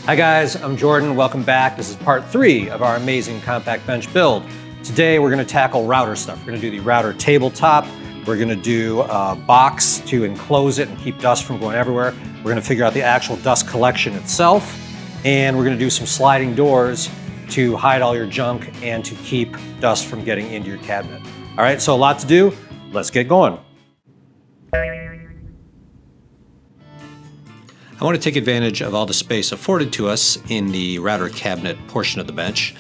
Hi guys, I'm Jordan. Welcome back. This is part 3 of our amazing compact bench build. Today we're going to tackle router stuff. We're going to do the router tabletop. We're going to do a box to enclose it and keep dust from going everywhere. We're going to figure out the actual dust collection itself. And we're going to do some sliding doors to hide all your junk and to keep dust from getting into your cabinet. All right, so a lot to do. Let's get going. I want to take advantage of all the space afforded to us in the router cabinet portion of the bench,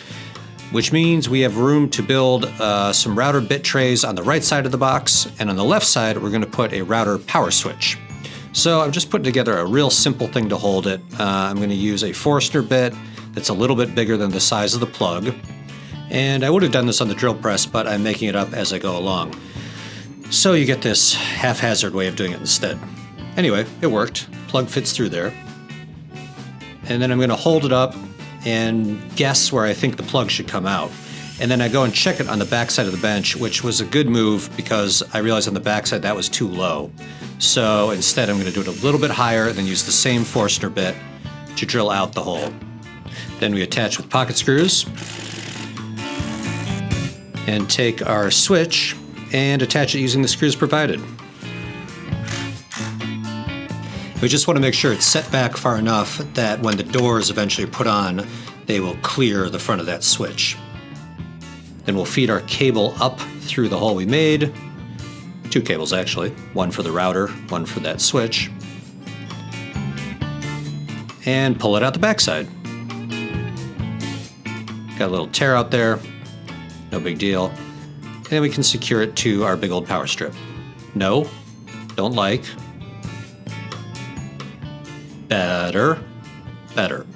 which means we have room to build some router bit trays on the right side of the box, and on the left side we're going to put a router power switch. So I'm just putting together a real simple thing to hold it. I'm going to use a Forstner bit that's a little bit bigger than the size of the plug, and I would have done this on the drill press, but I'm making it up as I go along. So you get this haphazard way of doing it instead. Anyway, it worked. Plug fits through there. And then I'm going to hold it up and guess where I think the plug should come out. And then I go and check it on the back side of the bench, which was a good move because I realized on the back side that was too low. So instead I'm going to do it a little bit higher, then use the same Forstner bit to drill out the hole. Then we attach with pocket screws and take our switch and attach it using the screws provided. We just want to make sure it's set back far enough that when the doors eventually put on, they will clear the front of that switch. Then we'll feed our cable up through the hole we made. 2 cables actually, one for the router, one for that switch. And pull it out the backside. Got a little tear out there, no big deal. And then we can secure it to our big old power strip. No, don't like. Better.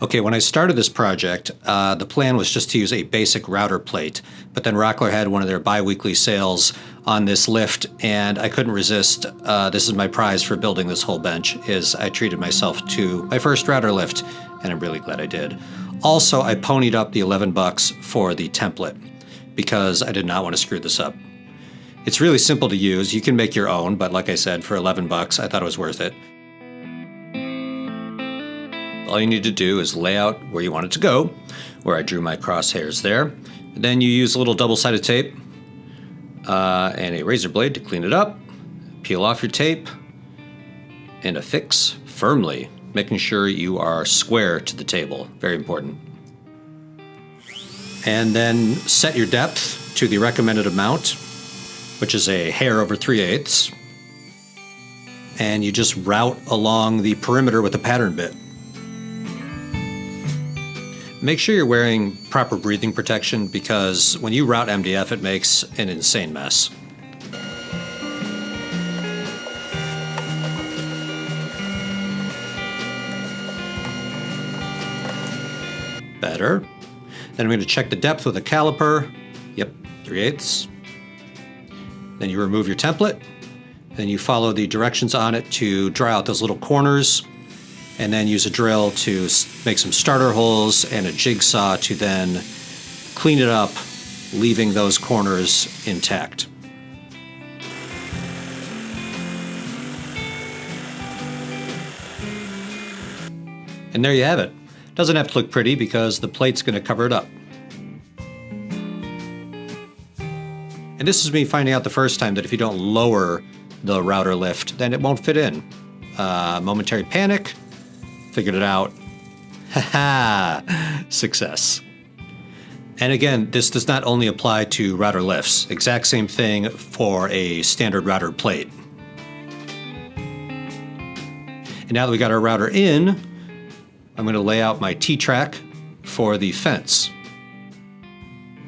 Okay, when I started this project, the plan was just to use a basic router plate, but then Rockler had one of their bi-weekly sales on this lift, and I couldn't resist. This is my prize for building this whole bench, is I treated myself to my first router lift, and I'm really glad I did. Also, I ponied up the $11 for the template, because I did not want to screw this up. It's really simple to use. You can make your own, but like I said, for $11, I thought it was worth it. All you need to do is lay out where you want it to go, where I drew my crosshairs there. And then you use a little double-sided tape and a razor blade to clean it up. Peel off your tape and affix firmly, making sure you are square to the table. Very important. And then set your depth to the recommended amount, which is a hair over 3/8. And you just route along the perimeter with a pattern bit. Make sure you're wearing proper breathing protection because when you route MDF, it makes an insane mess. Better. Then I'm going to check the depth with a caliper. Yep, 3/8. Then you remove your template, then you follow the directions on it to draw out those little corners, and then use a drill to make some starter holes and a jigsaw to then clean it up, leaving those corners intact. And there you have it. Doesn't have to look pretty because the plate's going to cover it up. And this is me finding out the first time that if you don't lower the router lift, then it won't fit in. Momentary panic, figured it out. Haha, success. And again, this does not only apply to router lifts, exact same thing for a standard router plate. And now that we got our router in, I'm going to lay out my T-track for the fence.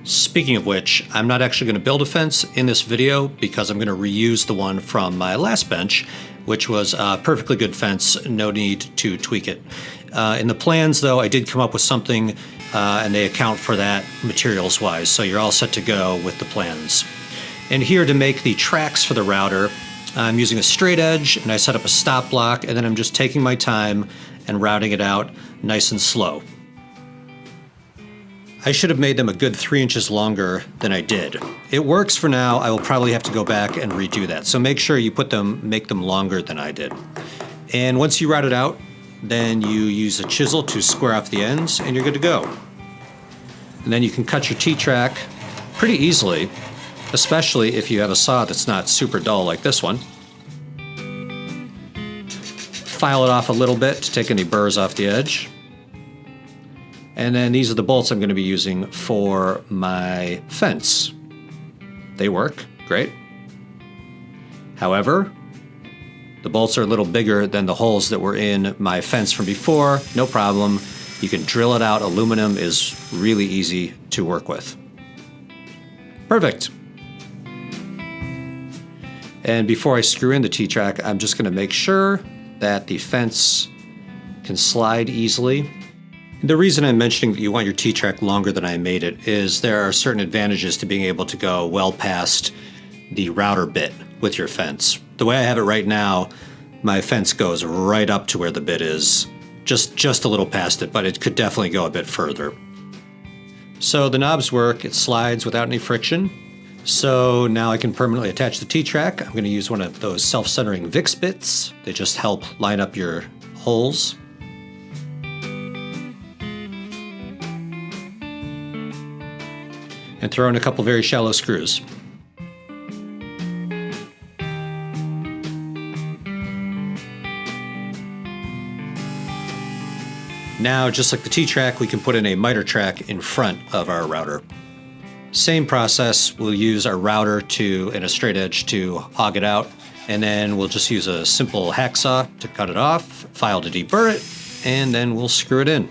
Speaking of which, I'm not actually going to build a fence in this video because I'm going to reuse the one from my last bench, which was a perfectly good fence, no need to tweak it. In the plans, though, I did come up with something, and they account for that materials-wise, so you're all set to go with the plans. And here to make the tracks for the router, I'm using a straight edge, and I set up a stop block, and then I'm just taking my time and routing it out nice and slow. I should have made them a good 3 inches longer than I did. It works for now. I will probably have to go back and redo that. So make sure you make them longer than I did. And once you route it out, then you use a chisel to square off the ends and you're good to go. And then you can cut your T-track pretty easily, especially if you have a saw that's not super dull like this one. File it off a little bit to take any burrs off the edge. And then these are the bolts I'm going to be using for my fence. They work great. However, the bolts are a little bigger than the holes that were in my fence from before. No problem. You can drill it out. Aluminum is really easy to work with. Perfect. And before I screw in the T-track, I'm just going to make sure that the fence can slide easily. And the reason I'm mentioning that you want your T-track longer than I made it is there are certain advantages to being able to go well past the router bit with your fence. The way I have it right now, my fence goes right up to where the bit is, just a little past it, but it could definitely go a bit further. So the knobs work, it slides without any friction. So now I can permanently attach the T-track. I'm going to use one of those self-centering Vicks bits. They just help line up your holes. And throw in a couple very shallow screws. Now, just like the T-track, we can put in a miter track in front of our router. Same process, we'll use our router and a straight edge to hog it out, and then we'll just use a simple hacksaw to cut it off, file to deburr it, and then we'll screw it in.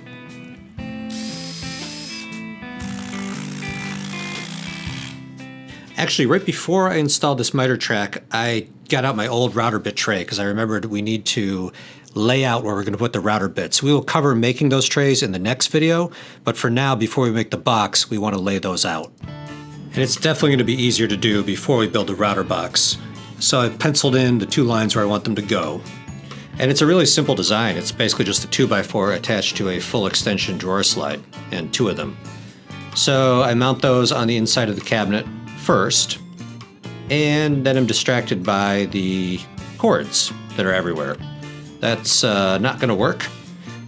Actually, right before I installed this miter track, I got out my old router bit tray because I remembered we need to lay out where we're going to put the router bits. We will cover making those trays in the next video, but for now, before we make the box, we want to lay those out. And it's definitely going to be easier to do before we build the router box. So I've penciled in the 2 lines where I want them to go. And it's a really simple design. It's basically just a 2x4 attached to a full extension drawer slide, and 2 of them. So I mount those on the inside of the cabinet first, and then I'm distracted by the cords that are everywhere. That's not going to work.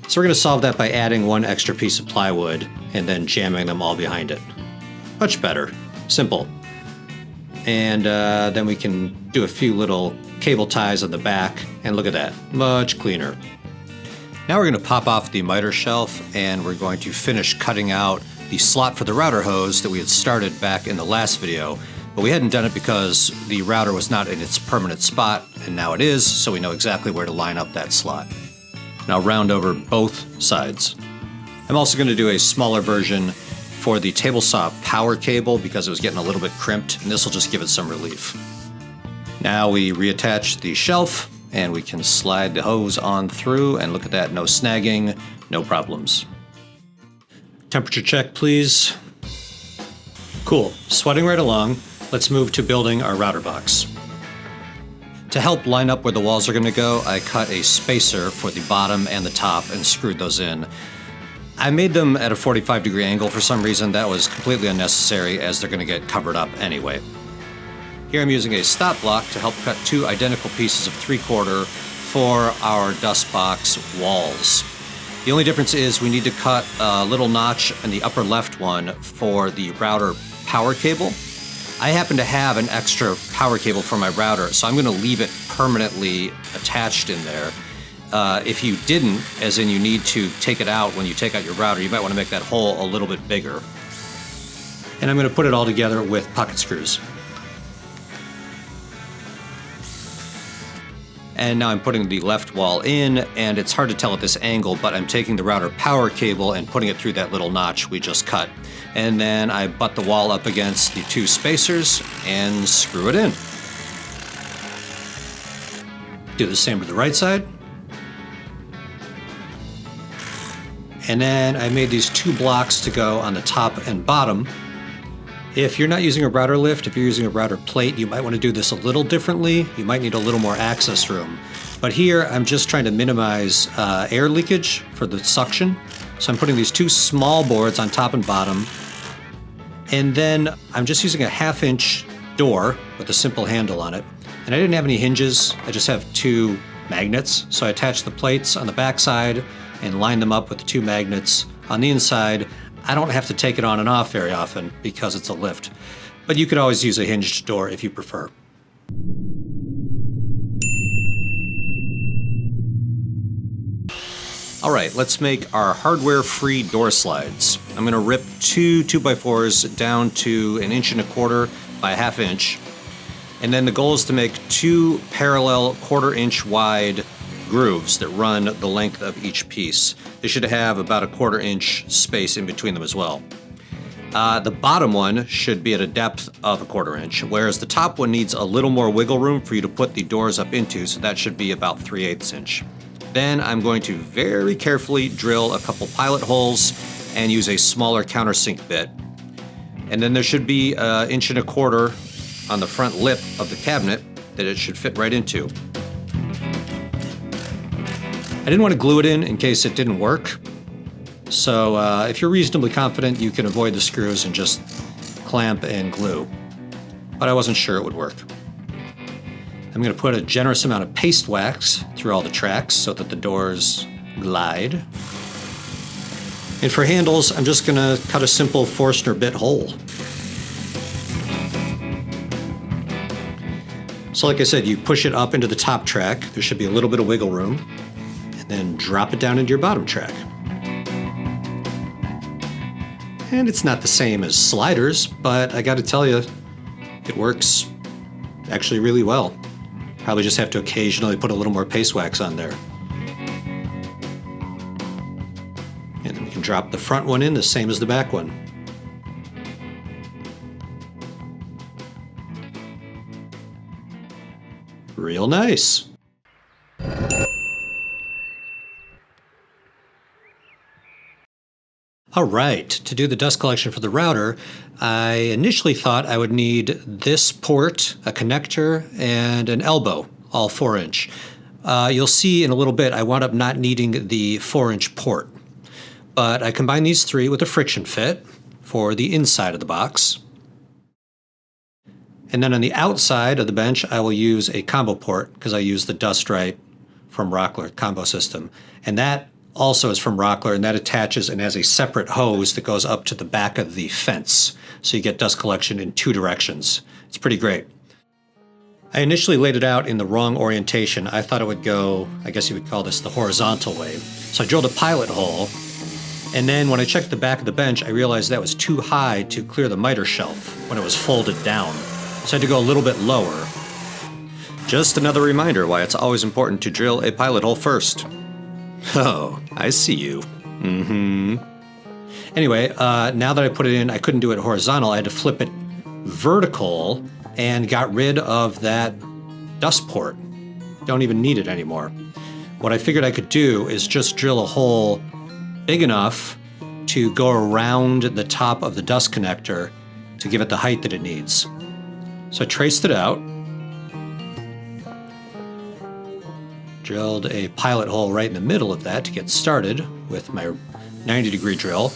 So we're going to solve that by adding 1 extra piece of plywood and then jamming them all behind it. Much better. Simple. And then we can do a few little cable ties on the back, and look at that. Much cleaner. Now we're going to pop off the miter shelf, and we're going to finish cutting out the slot for the router hose that we had started back in the last video. But we hadn't done it because the router was not in its permanent spot, and now it is, so we know exactly where to line up that slot. Now round over both sides. I'm also going to do a smaller version for the table saw power cable because it was getting a little bit crimped, and this will just give it some relief. Now we reattach the shelf, and we can slide the hose on through, and look at that, no snagging, no problems. Temperature check, please. Cool, sweating right along. Let's move to building our router box. To help line up where the walls are going to go, I cut a spacer for the bottom and the top and screwed those in. I made them at a 45-degree angle for some reason. That was completely unnecessary as they're going to get covered up anyway. Here I'm using a stop block to help cut 2 identical pieces of 3/4 for our dust box walls. The only difference is we need to cut a little notch in the upper left one for the router power cable. I happen to have an extra power cable for my router, so I'm going to leave it permanently attached in there. If you didn't, as in you need to take it out when you take out your router, you might want to make that hole a little bit bigger. And I'm going to put it all together with pocket screws. And now I'm putting the left wall in, and it's hard to tell at this angle, but I'm taking the router power cable and putting it through that little notch we just cut. And then I butt the wall up against the 2 spacers and screw it in. Do the same to the right side. And then I made these 2 blocks to go on the top and bottom. If you're not using a router lift, if you're using a router plate, you might want to do this a little differently. You might need a little more access room. But here, I'm just trying to minimize air leakage for the suction. So I'm putting these 2 small boards on top and bottom. And then I'm just using a 1/2-inch door with a simple handle on it. And I didn't have any hinges. I just have 2 magnets. So I attach the plates on the back side and line them up with the 2 magnets on the inside. I don't have to take it on and off very often because it's a lift, but you could always use a hinged door if you prefer. All right, let's make our hardware-free door slides. I'm gonna rip 2 2x4s down to 1 1/4 by 1/2 inch. And then the goal is to make 2 parallel 1/4 inch wide grooves that run the length of each piece. They should have about a 1/4 inch space in between them as well. The bottom one should be at a depth of a 1/4 inch, whereas the top one needs a little more wiggle room for you to put the doors up into, so that should be about 3/8 inch. Then I'm going to very carefully drill a couple pilot holes and use a smaller countersink bit. And then there should be 1 1/4 inch on the front lip of the cabinet that it should fit right into. I didn't want to glue it in case it didn't work. So if you're reasonably confident, you can avoid the screws and just clamp and glue. But I wasn't sure it would work. I'm going to put a generous amount of paste wax through all the tracks so that the doors glide. And for handles, I'm just going to cut a simple Forstner bit hole. So like I said, you push it up into the top track. There should be a little bit of wiggle room. And then drop it down into your bottom track. And it's not the same as sliders, but I got to tell you, it works actually really well. Probably just have to occasionally put a little more paste wax on there. And then we can drop the front one in the same as the back one. Real nice. All right, to do the dust collection for the router, I initially thought I would need this port, a connector, and an elbow, all 4 inch. You'll see in a little bit I wound up not needing the 4 inch port. But I combined these 3 with a friction fit for the inside of the box. And then on the outside of the bench, I will use a combo port because I use the Dust Right from Rockler combo system. And that also is from Rockler, and that attaches and has a separate hose that goes up to the back of the fence. So you get dust collection in 2 directions. It's pretty great. I initially laid it out in the wrong orientation. I thought it would go, I guess you would call this the horizontal way. So I drilled a pilot hole, and then when I checked the back of the bench, I realized that was too high to clear the miter shelf when it was folded down. So I had to go a little bit lower. Just another reminder why it's always important to drill a pilot hole first. Oh, I see you. Anyway, now that I put it in, I couldn't do it horizontal. I had to flip it vertical and got rid of that dust port. Don't even need it anymore. What I figured I could do is just drill a hole big enough to go around the top of the dust connector to give it the height that it needs. So I traced it out. Drilled a pilot hole right in the middle of that to get started with my 90-degree drill.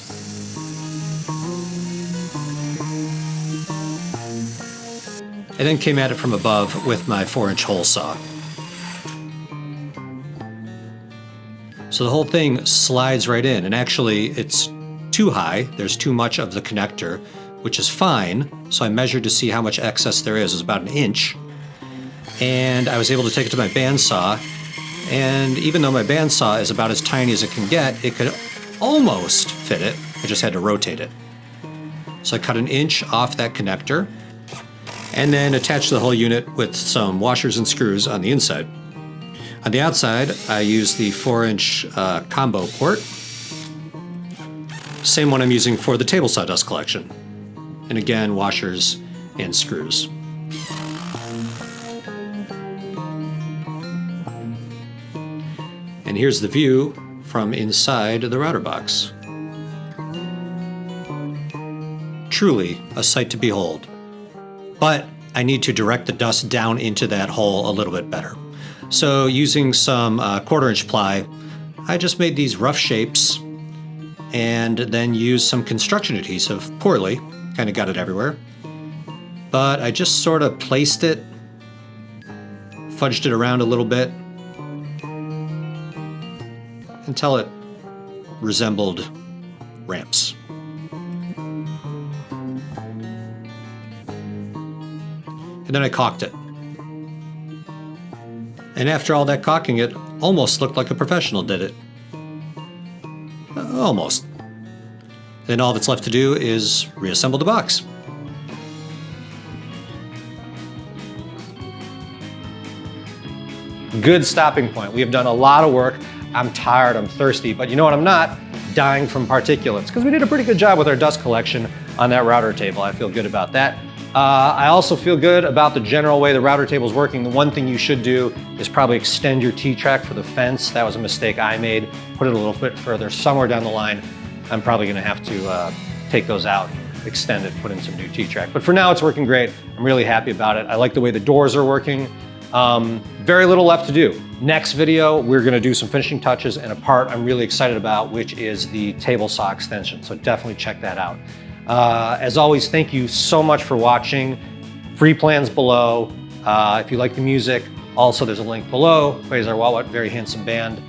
And then came at it from above with my 4-inch hole saw. So the whole thing slides right in, and actually it's too high. There's too much of the connector, which is fine. So I measured to see how much excess there is. It was about 1 inch. And I was able to take it to my bandsaw. And even though my bandsaw is about as tiny as it can get, it could almost fit it. I just had to rotate it. So I cut 1 inch off that connector and then attached the whole unit with some washers and screws on the inside. On the outside, I used the 4-inch combo port. Same one I'm using for the table saw dust collection. And again, washers and screws. And here's the view from inside the router box. Truly a sight to behold. But I need to direct the dust down into that hole a little bit better. So using some 1/4 inch ply, I just made these rough shapes and then used some construction adhesive, poorly, kind of got it everywhere. But I just sort of placed it, fudged it around a little bit, until it resembled ramps. And then I caulked it. And after all that caulking, it almost looked like a professional did it. Almost. Then all that's left to do is reassemble the box. Good stopping point. We have done a lot of work. I'm tired, I'm thirsty, but you know what I'm not? Dying from particulates, because we did a pretty good job with our dust collection on that router table. I feel good about that. I also feel good about the general way the router table is working. The one thing you should do is probably extend your T-track for the fence. That was a mistake I made. Put it a little bit further. Somewhere down the line, I'm probably gonna have to take those out, extend it, put in some new T-track. But for now, it's working great. I'm really happy about it. I like the way the doors are working. Very little left to do. Next video, we're gonna do some finishing touches and a part I'm really excited about, which is the table saw extension. So definitely check that out. As always, thank you so much for watching. Free plans below. If you like the music, also there's a link below. Quasar Wah-Wah, very handsome band.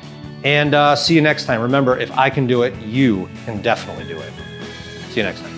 And see you next time. Remember, if I can do it, you can definitely do it. See you next time.